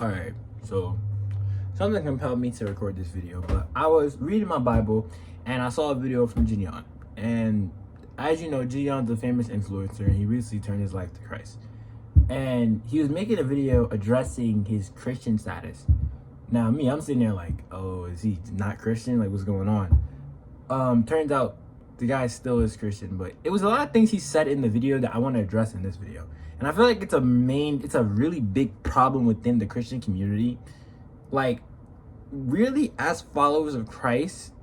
Alright, so something compelled me to record this video, but I was reading my Bible and I saw a video from Gideon. And as you know, Gideon's a famous influencer and he recently turned his life to Christ. And he was making a video addressing his Christian status. Now me, I'm sitting there like, oh, is he not Christian? Like, what's going on? Turns out the guy still is Christian, but it was a lot of things he said in the video that I want to address in this video. And I feel like it's a really big problem within the Christian community. Like, really, as followers of Christ,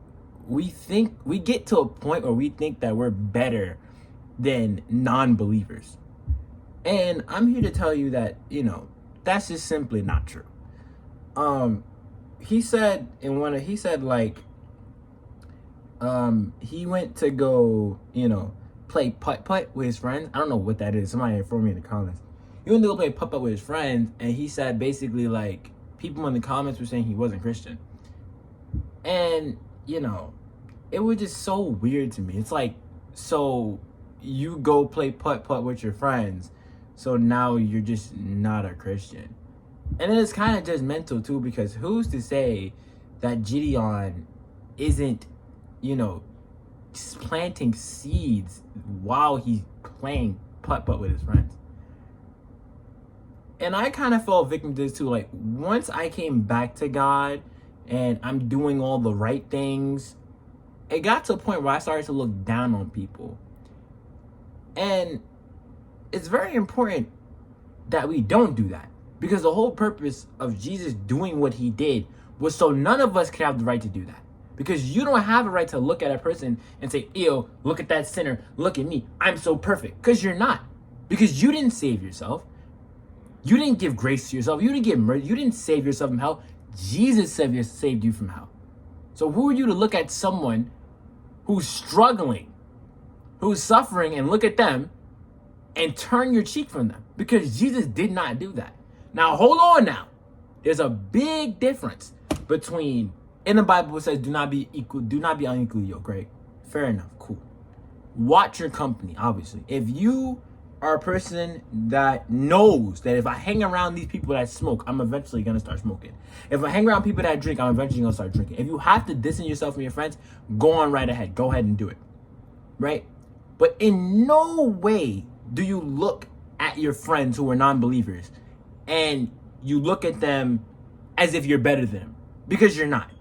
we get to a point where we think that we're better than non-believers. And I'm here to tell you that, that's just simply not true. He said he went to go, play putt-putt with his friends. I don't know what that is. Somebody inform me in the comments. He went to go play putt-putt with his friends, and he said basically, like, people in the comments were saying he wasn't Christian. And, it was just so weird to me. It's like, so you go play putt-putt with your friends, so now you're just not a Christian. And then it's kind of judgmental, too, because who's to say that Gideon isn't, planting seeds while he's playing putt-putt with his friends. And I kind of fell victim to this too. Like, once I came back to God and I'm doing all the right things, it got to a point where I started to look down on people. And it's very important that we don't do that, because the whole purpose of Jesus doing what he did was so none of us could have the right to do that. Because you don't have a right to look at a person and say, ew, look at that sinner, look at me, I'm so perfect. Because you're not. Because you didn't save yourself. You didn't give grace to yourself. You didn't give mercy. You didn't save yourself from hell. Jesus saved you from hell. So who are you to look at someone who's struggling, who's suffering, and look at them and turn your cheek from them? Because Jesus did not do that. Now, hold on now. There's a big difference between... In the Bible, it says, do not be unequally yoked, right? Fair enough, cool. Watch your company, obviously. If you are a person that knows that if I hang around these people that smoke, I'm eventually going to start smoking. If I hang around people that drink, I'm eventually going to start drinking. If you have to distance yourself from your friends, go on right ahead. Go ahead and do it, right? But in no way do you look at your friends who are non-believers and you look at them as if you're better than them, because you're not.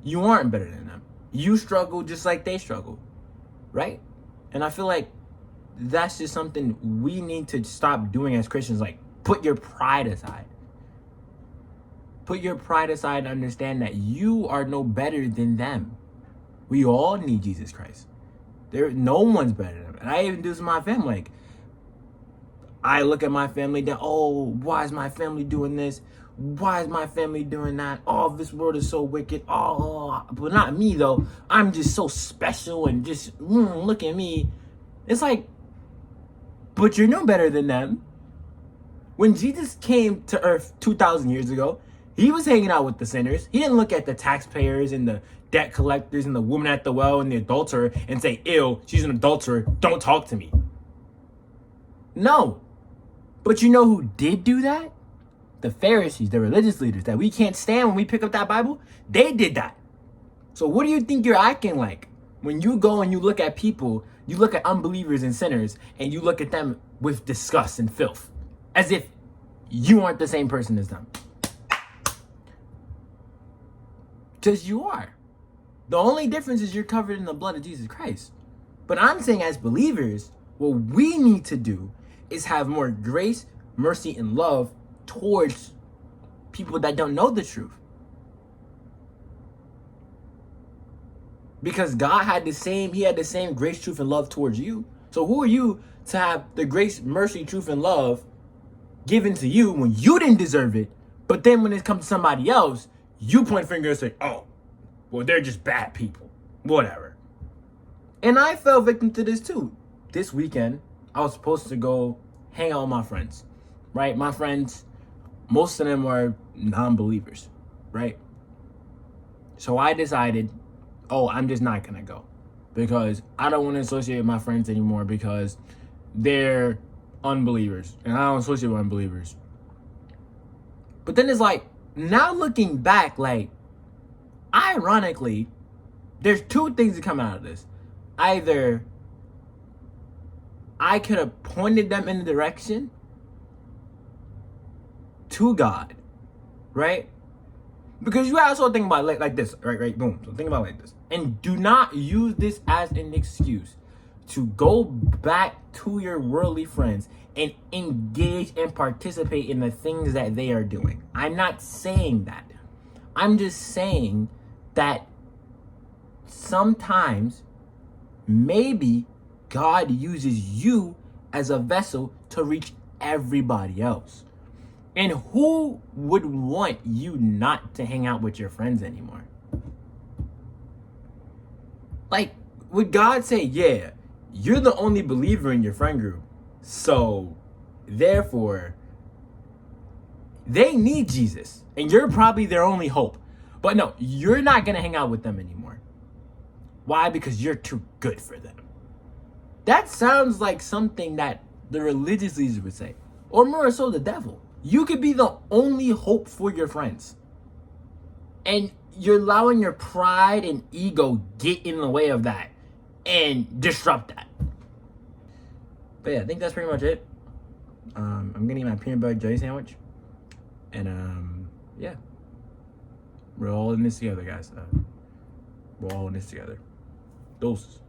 You aren't better than them. You struggle just like they struggle, right? And I feel like that's just something we need to stop doing as Christians. Like, put your pride aside. Put your pride aside and understand that you are no better than them. We all need Jesus Christ. No one's better than them. And I even do this with my family. Like, I look at my family that, oh, why is my family doing this? Why is my family doing that? Oh, this world is so wicked. Oh, but not me, though. I'm just so special and just, look at me. It's like, but you're no better than them. When Jesus came to earth 2,000 years ago, he was hanging out with the sinners. He didn't look at the taxpayers and the debt collectors and the woman at the well and the adulterer and say, ew, she's an adulterer, don't talk to me. No. But you know who did do that? The Pharisees, the religious leaders that we can't stand when we pick up that Bible, they did that. So what do you think you're acting like when you go and you look at people, you look at unbelievers and sinners, and you look at them with disgust and filth, as if you aren't the same person as them? Because you are. The only difference is you're covered in the blood of Jesus Christ. But I'm saying, as believers, what we need to do is have more grace, mercy, and love towards people that don't know the truth. Because God had the same grace, truth, and love towards you. So who are you to have the grace, mercy, truth, and love given to you when you didn't deserve it? But then when it comes to somebody else, you point fingers and say, oh, well, they're just bad people. Whatever. And I fell victim to this too. This weekend, I was supposed to go hang out with my friends, right? My friends, most of them are non-believers, right? So I decided, oh, I'm just not going to go because I don't want to associate with my friends anymore because they're unbelievers and I don't associate with unbelievers. But then it's like, now looking back, like, ironically, there's two things that come out of this. Either I could have pointed them in the direction to God, right? Because you also think about it like this, right, boom. So think about it like this. And do not use this as an excuse to go back to your worldly friends and engage and participate in the things that they are doing. I'm not saying that. I'm just saying that sometimes maybe God uses you as a vessel to reach everybody else. And who would want you not to hang out with your friends anymore? Like, would God say, yeah, you're the only believer in your friend group, so therefore they need Jesus and you're probably their only hope. But no, you're not going to hang out with them anymore. Why? Because you're too good for them. That sounds like something that the religious leaders would say, or more so the devil. You could be the only hope for your friends. And you're allowing your pride and ego get in the way of that and disrupt that. But yeah, I think that's pretty much it. I'm gonna eat my peanut butter jelly sandwich. And yeah. We're all in this together, guys. We're all in this together. Doses.